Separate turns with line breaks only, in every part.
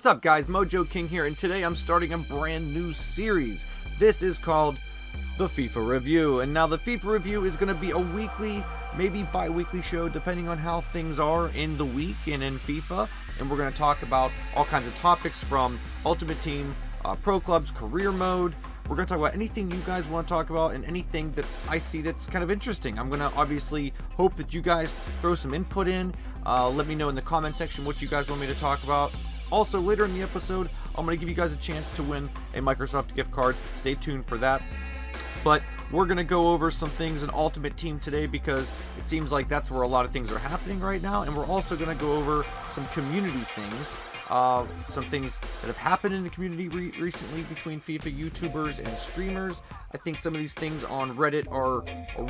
up, guys? Mojo King here, and today I'm starting a brand new series. This is called the FIFA Review, and now the FIFA Review is going to be a weekly, maybe bi-weekly show, depending on how things are in the week and in FIFA, and we're going to talk about all kinds of topics from Ultimate Team, Pro Clubs, Career Mode. We're going to talk about anything you guys want to talk about and anything that I see that's kind of interesting. I'm going to obviously hope that you guys throw some input in. Let me know in the comment section what you guys want me to talk about. Also, later in the episode, I'm going to give you guys a chance to win a Microsoft gift card. Stay tuned for that. But we're going to go over some things in Ultimate Team today because it seems like that's where a lot of things are happening right now. And we're also going to go over some community things. Some things that have happened in the community recently between FIFA YouTubers and streamers. I think some of these things on Reddit are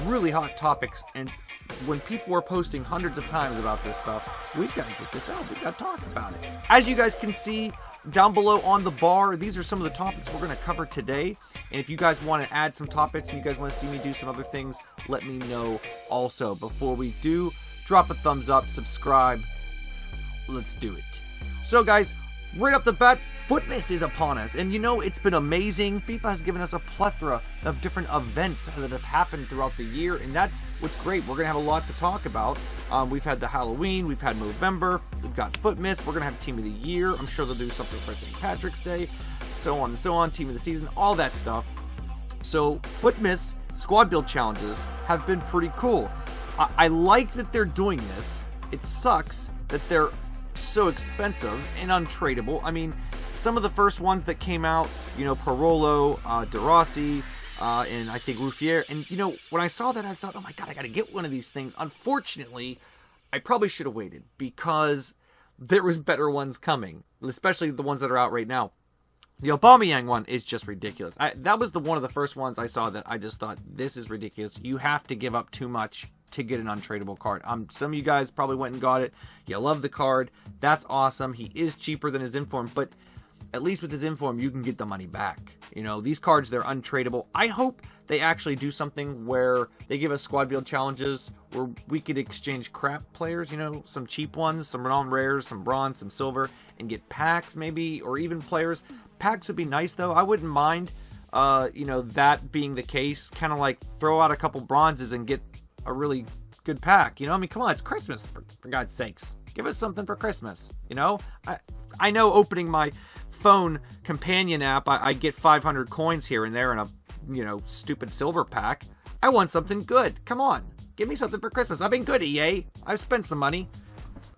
really hot topics, and when people are posting hundreds of times about this stuff, we've got to get this out. We've got to talk about it. As you guys can see down below on the bar, these are some of the topics we're going to cover today. And if you guys want to add some topics and you guys want to see me do some other things, let me know also. Before we do, drop a thumbs up, subscribe. Let's do it. So guys, right off the bat, FUTMAS is upon us, and you know, it's been amazing. FIFA has given us a plethora of different events that have happened throughout the year, and that's what's great. We're going to have a lot to talk about. We've had the Halloween, we've had November, we've got FUTMAS, we're going to have Team of the Year. I'm sure they'll do something for St. Patrick's Day, so on and so on, Team of the Season, all that stuff. So FUTMAS squad build challenges have been pretty cool. I like that they're doing this. It sucks that they're so expensive and untradeable. I mean, some of the first ones that came out, you know, Parolo, De Rossi, and I think Ruffier, and you know, when I saw that, I thought, oh my god, I gotta get one of these things. Unfortunately, I probably should have waited because there was better ones coming, especially the ones that are out right now. The Aubameyang one is just ridiculous. That was one of the first ones I saw that I just thought, this is ridiculous. You have to give up too much to get an untradeable card. Some of you guys probably went and got it. You love the card. That's awesome. He is cheaper than his inform, but at least with his inform, you can get the money back. You know, these cards, they're untradeable. I hope they actually do something where they give us squad build challenges where we could exchange crap players, you know, some cheap ones, some non-rares, some bronze, some silver, and get packs maybe, or even players. Packs would be nice though. I wouldn't mind, you know, that being the case. Kind of like throw out a couple bronzes and get a really good pack. You know, I mean, come on, it's Christmas, for God's sakes. Give us something for Christmas, you know? I know opening my phone companion app, I get 500 coins here and there in a, you know, stupid silver pack. I want something good. Come on, give me something for Christmas. I've been good, EA. I've spent some money.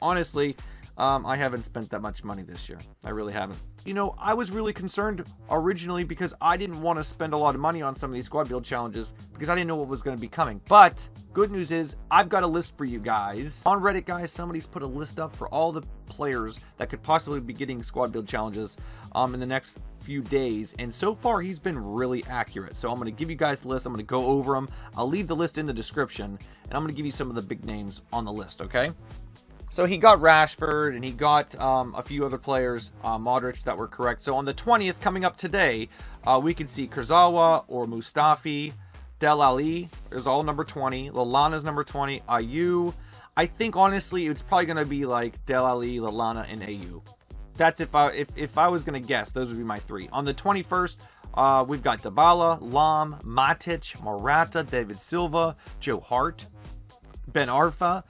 Honestly, I haven't spent that much money this year. I really haven't. You know, I was really concerned originally because I didn't want to spend a lot of money on some of these squad build challenges because I didn't know what was going to be coming. But good news is I've got a list for you guys. On Reddit, guys, somebody's put a list up for all the players that could possibly be getting squad build challenges in the next few days. And so far, he's been really accurate. So I'm going to give you guys the list. I'm going to go over them. I'll leave the list in the description. And I'm going to give you some of the big names on the list, okay? So he got Rashford, and he got a few other players, Modric, that were correct. So on the 20th, coming up today, we can see Kurzawa or Mustafi, Del Ali is all number 20, Lallana's number 20, Ayew. I think, honestly, it's probably going to be like Del Ali, Lallana, and Ayew. That's if I was going to guess, those would be my three. On the 21st, we've got Dybala, Lam, Matic, Morata, David Silva, Joe Hart, Ben Arfa.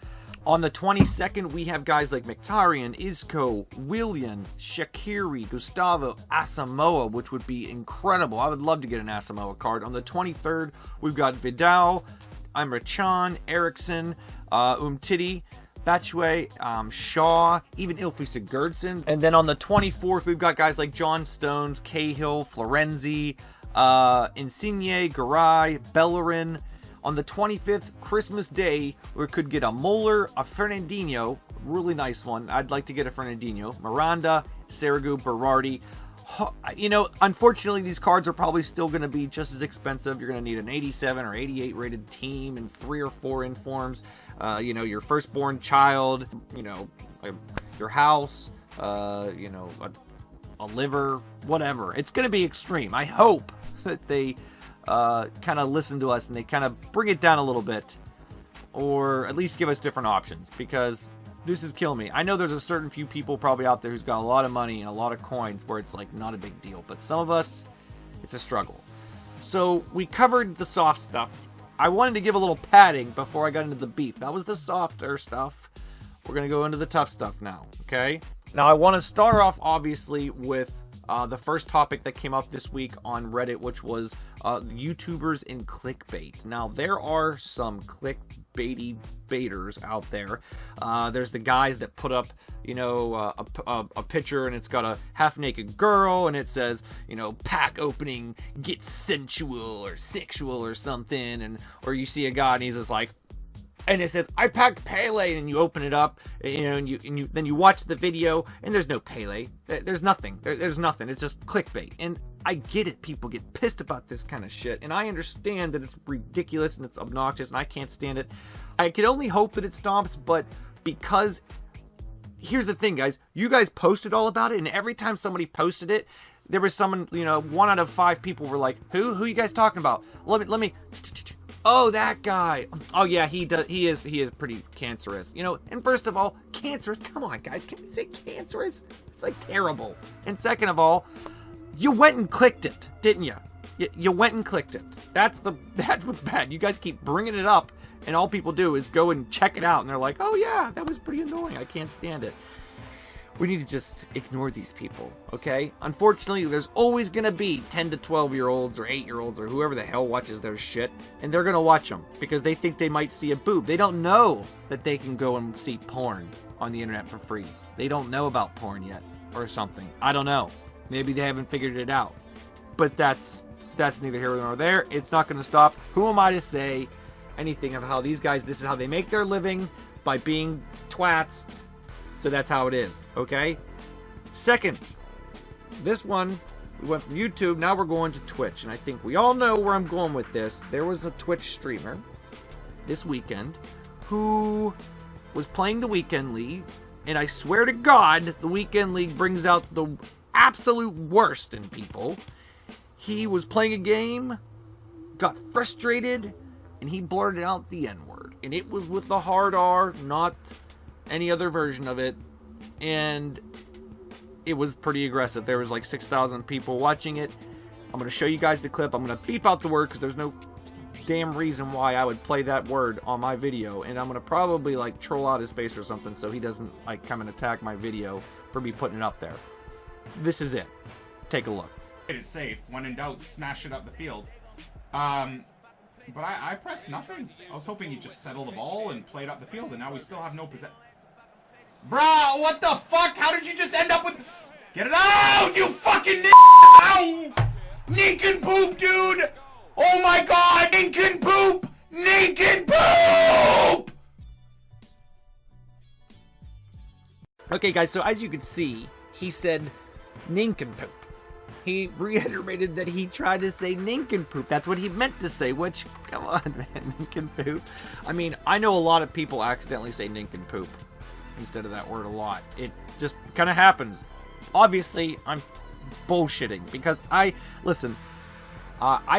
On the 22nd, we have guys like Mkhitaryan, Isco, Willian, Shaqiri, Gustavo, Asamoah, which would be incredible. I would love to get an Asamoah card. On the 23rd, we've got Vidal, Emre Can, Eriksson, Umtiti, Batshuayi, Shaw, even Ilfy Sigurdsson. And then on the 24th, we've got guys like John Stones, Cahill, Florenzi, Insigne, Garay, Bellerin. On the 25th, Christmas Day, we could get a Muller, a Fernandinho, really nice one. I'd like to get a Fernandinho, Miranda, Saragu, Berardi. You know, unfortunately, these cards are probably still going to be just as expensive. You're going to need an 87 or 88 rated team and 3 or 4 informs. You know, your firstborn child, you know, your house, you know, a liver, whatever. It's going to be extreme. I hope that they kind of listen to us and they kind of bring it down a little bit, or at least give us different options, because this is killing me. I know there's a certain few people probably out there who's got a lot of money and a lot of coins where it's like not a big deal, but some of us, it's a struggle. So we covered the soft stuff. I wanted to give a little padding before I got into the beef. That was the softer stuff. We're going to go into the tough stuff now, okay? Now, I want to start off, obviously, with the first topic that came up this week on Reddit, which was YouTubers in clickbait. Now, there are some clickbaity baiters out there. There's the guys that put up, you know, a picture and it's got a half-naked girl and it says, you know, pack opening gets sensual or sexual or something, and or you see a guy and he's just like, and it says, I packed Pele, and you open it up, you know, and then you watch the video, and there's no Pele. There's nothing. There's nothing. It's just clickbait. And I get it. People get pissed about this kind of shit, and I understand that it's ridiculous and it's obnoxious, and I can't stand it. I can only hope that it stops, but because here's the thing, guys. You guys posted all about it, and every time somebody posted it, there was someone, you know, 1 out of 5 people were like, Who you guys talking about? Let me. Oh, that guy. Oh, yeah, he is pretty cancerous. You know, and first of all, cancerous? Come on, guys. Can we say cancerous? It's like terrible. And second of all, you went and clicked it, didn't you? You went and clicked it. That's what's bad. You guys keep bringing it up, and all people do is go and check it out, and they're like, oh, yeah, that was pretty annoying. I can't stand it. We need to just ignore these people, okay? Unfortunately, there's always going to be 10 to 12-year-olds or 8-year-olds or whoever the hell watches their shit, and they're going to watch them because they think they might see a boob. They don't know that they can go and see porn on the internet for free. They don't know about porn yet or something. I don't know. Maybe they haven't figured it out. But that's neither here nor there. It's not going to stop. Who am I to say anything of how these guys, this is how they make their living, by being twats. So that's how it is, okay? Second, this one, we went from YouTube, now we're going to Twitch. And I think we all know where I'm going with this. There was a Twitch streamer this weekend who was playing the Weekend League. And I swear to God, the Weekend League brings out the absolute worst in people. He was playing a game, got frustrated, and he blurted out the N-word. And it was with the hard R, not any other version of it, and it was pretty aggressive. There was like 6,000 people watching it. I'm going to show you guys the clip. I'm going to beep out the word because there's no damn reason why I would play that word on my video, and I'm going to probably like troll out his face or something so he doesn't like come and attack my video for me putting it up there. This is it. Take a look.
It's safe. When in doubt, smash it up the field. But I pressed nothing. I was hoping he'd just settle the ball and play it up the field, and now we still have no possession. Bro, what the fuck? How did you just end up with... Get it out, you fucking Ow! Nincompoop, dude! Oh my god, Nincompoop! Nincompoop!
Okay, guys, so as you can see, he said nincompoop. He reiterated that he tried to say nincompoop. That's what he meant to say, which, come on, man, nincompoop. I mean, I know a lot of people accidentally say nincompoop instead of that word a lot. It just kind of happens. Obviously, I'm bullshitting because I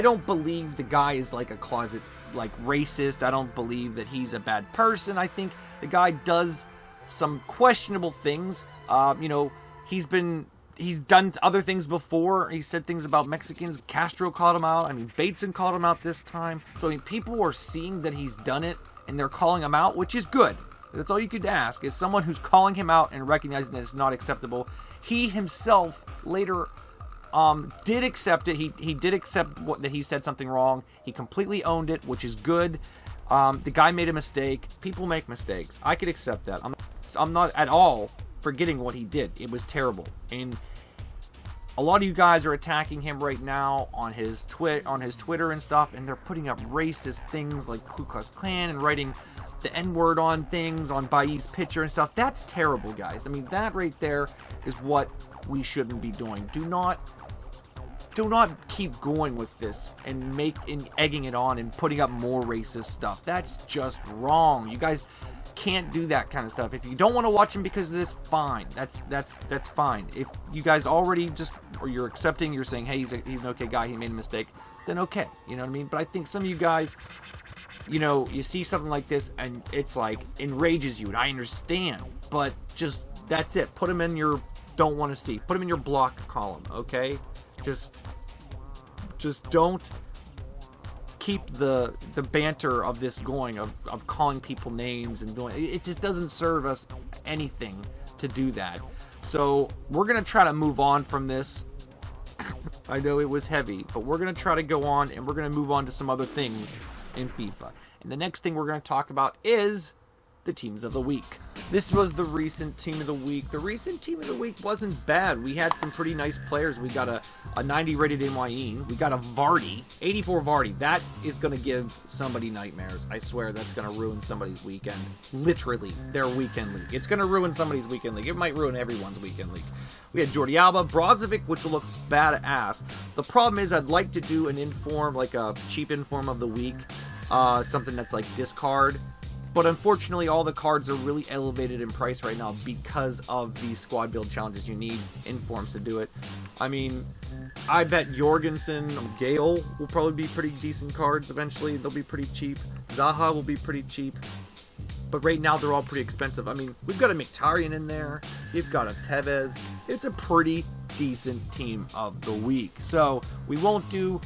don't believe the guy is like a closet, like, racist. I don't believe that he's a bad person. I think the guy does some questionable things. You know, he's done other things before. He said things about Mexicans. Castro called him out. I mean, Bateson called him out this time. So, I mean, people are seeing that he's done it, and they're calling him out, which is good. That's all you could ask, is someone who's calling him out and recognizing that it's not acceptable. He himself later did accept it. He did accept that he said something wrong. He completely owned it, which is good. The guy made a mistake. People make mistakes. I could accept that. I'm not at all forgetting what he did. It was terrible. And a lot of you guys are attacking him right now on his Twitter and stuff, and they're putting up racist things like Ku Klux Klan and writing the N-word on things on Bailly's picture and stuff. That's terrible, guys. I mean, that right there is what we shouldn't be doing. Do not keep going with this and egging it on and putting up more racist stuff. That's just wrong. You guys can't do that kind of stuff. If you don't want to watch him because of this, fine. That's fine. If you guys already or you're accepting, you're saying, hey, he's an okay guy, he made a mistake, then okay. You know what I mean? But I think some of you guys, you know, you see something like this and it's like enrages you, and I understand, but just that's it. Put them in your don't want to see. Put them in your block column, okay? Just don't keep the banter of this going, of calling people names and doing it. Just doesn't serve us anything to do that. So we're gonna try to move on from this. I know it was heavy, but we're gonna try to go on, and we're gonna move on to some other things in FIFA. And the next thing we're gonna talk about is the teams of the week. This was the recent team of the week. The recent team of the week wasn't bad. We had some pretty nice players. We got a 90 rated Higuain. We got a Vardy, 84 Vardy. That is going to give somebody nightmares. I swear that's going to ruin somebody's weekend. Literally, their weekend league. It's going to ruin somebody's weekend league. It might ruin everyone's weekend league. We had Jordi Alba, Brozovic, which looks badass. The problem is I'd like to do an inform, like a cheap inform of the week. Something that's like discard. But unfortunately, all the cards are really elevated in price right now because of these squad build challenges. You need informs to do it. I mean, I bet Jorgensen, Gale will probably be pretty decent cards eventually. They'll be pretty cheap. Zaha will be pretty cheap. But right now, they're all pretty expensive. I mean, we've got a Mkhitaryan in there. You've got a Tevez. It's a pretty decent team of the week. So we won't do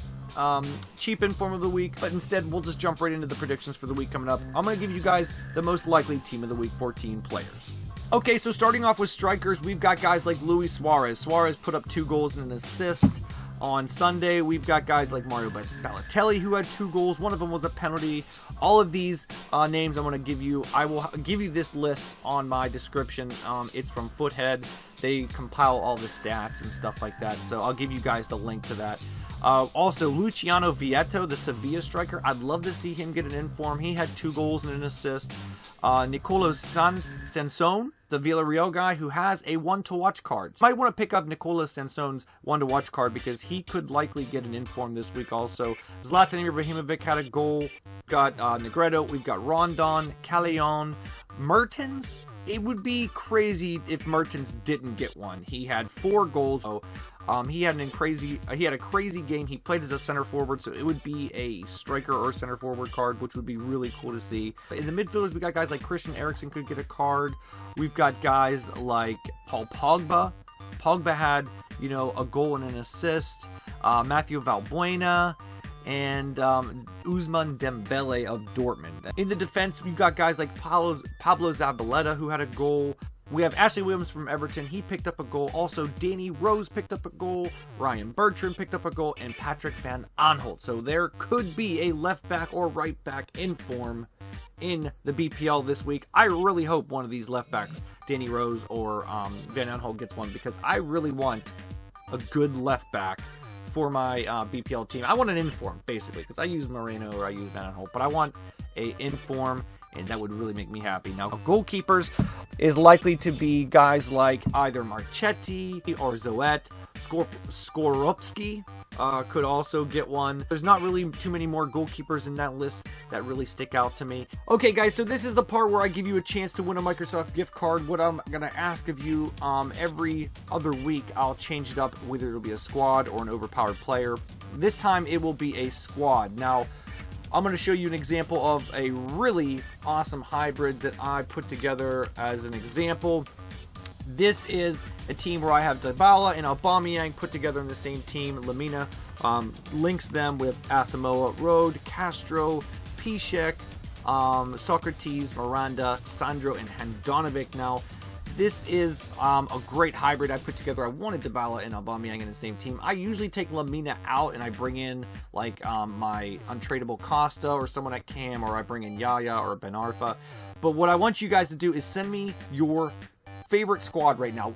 cheap inform of the week, but instead we'll just jump right into the predictions for the week coming up. I'm going to give you guys the most likely team of the week, 14 players. Okay, so starting off with strikers, we've got guys like Luis Suarez. Suarez put up 2 goals and an assist on Sunday. We've got guys like Mario Balotelli, who had 2 goals. One of them was a penalty. All of these names I'm going to give you. I will give you this list on my description. It's from FUTHEAD. They compile all the stats and stuff like that, so I'll give you guys the link to that. Also, Luciano Vietto, the Sevilla striker. I'd love to see him get an inform. He had 2 goals and an assist. Nicolas Sanson, the Villarreal guy, who has a 1-to-watch card. You might want to pick up Nicolas Sanson's 1-to-watch card because he could likely get an inform this week also. Zlatan Ibrahimovic had a goal. Got Negredo. We've got Rondon, Callejon, Mertens. It would be crazy if Mertens didn't get one. He had 4 goals. So, he had a crazy game. He played as a center forward, so it would be a striker or center forward card, which would be really cool to see. In the midfielders, we got guys like Christian Eriksen could get a card. We've got guys like Paul Pogba. Pogba had, you know, a goal and an assist. Matthew Valbuena. And Ousmane Dembele of Dortmund. In the defense, we've got guys like Pablo Zabaleta, who had a goal. We have Ashley Williams from Everton. He picked up a goal. Also, Danny Rose picked up a goal. Ryan Bertrand picked up a goal. And Patrick van Aanholt. So there could be a left back or right back in form in the BPL this week. I really hope one of these left backs, Danny Rose or Van Aanholt, gets one, because I really want a good left back for my BPL team. I want an inform, basically, because I use Moreno or I use Van Aanholt, but I want a inform, and that would really make me happy. Now, goalkeepers is likely to be guys like either Marchetti or Zoet. Skorupski could also get one. There's not really too many more goalkeepers in that list that really stick out to me. Okay, guys, so this is the part where I give you a chance to win a Microsoft gift card. What I'm going to ask of you, every other week, I'll change it up, whether it'll be a squad or an overpowered player. This time, it will be a squad. Now, I'm going to show you an example of a really awesome hybrid that I put together as an example. This is a team where I have Dybala and Aubameyang put together in the same team. Lamina links them with Asamoah, Rode, Castro, Piszczek, Socrates, Miranda, Sandro, and Handanovic. Now, this is a great hybrid I put together. I wanted Dybala and Aubameyang in the same team. I usually take Lamina out and I bring in like my untradeable Costa or someone at Cam, or I bring in Yaya or Ben Arfa. But what I want you guys to do is send me your favorite squad right now.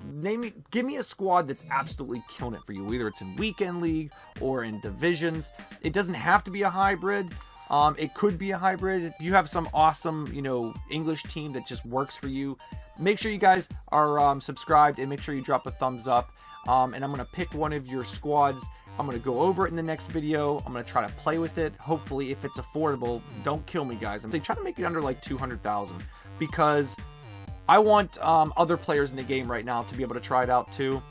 Give me a squad that's absolutely killing it for you. Either it's in weekend league or in divisions. It doesn't have to be a hybrid. It could be a hybrid. If you have some awesome, you know, English team that just works for you, make sure you guys are subscribed and make sure you drop a thumbs up. And I'm going to pick one of your squads. I'm going to go over it in the next video. I'm going to try to play with it. Hopefully, if it's affordable, don't kill me, guys. I'm trying to make it under like 200,000 because I want other players in the game right now to be able to try it out too.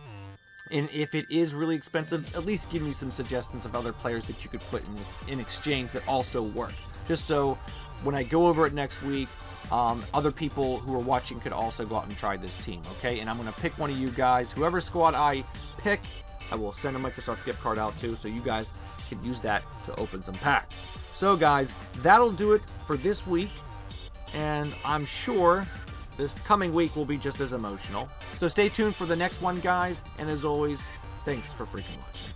And if it is really expensive, at least give me some suggestions of other players that you could put in exchange that also work. Just so when I go over it next week, other people who are watching could also go out and try this team, okay? And I'm going to pick one of you guys. Whoever squad I pick, I will send a Microsoft gift card out to, so you guys can use that to open some packs. So guys, that'll do it for this week, and I'm sure this coming week will be just as emotional. So stay tuned for the next one, guys, and as always, thanks for freaking watching.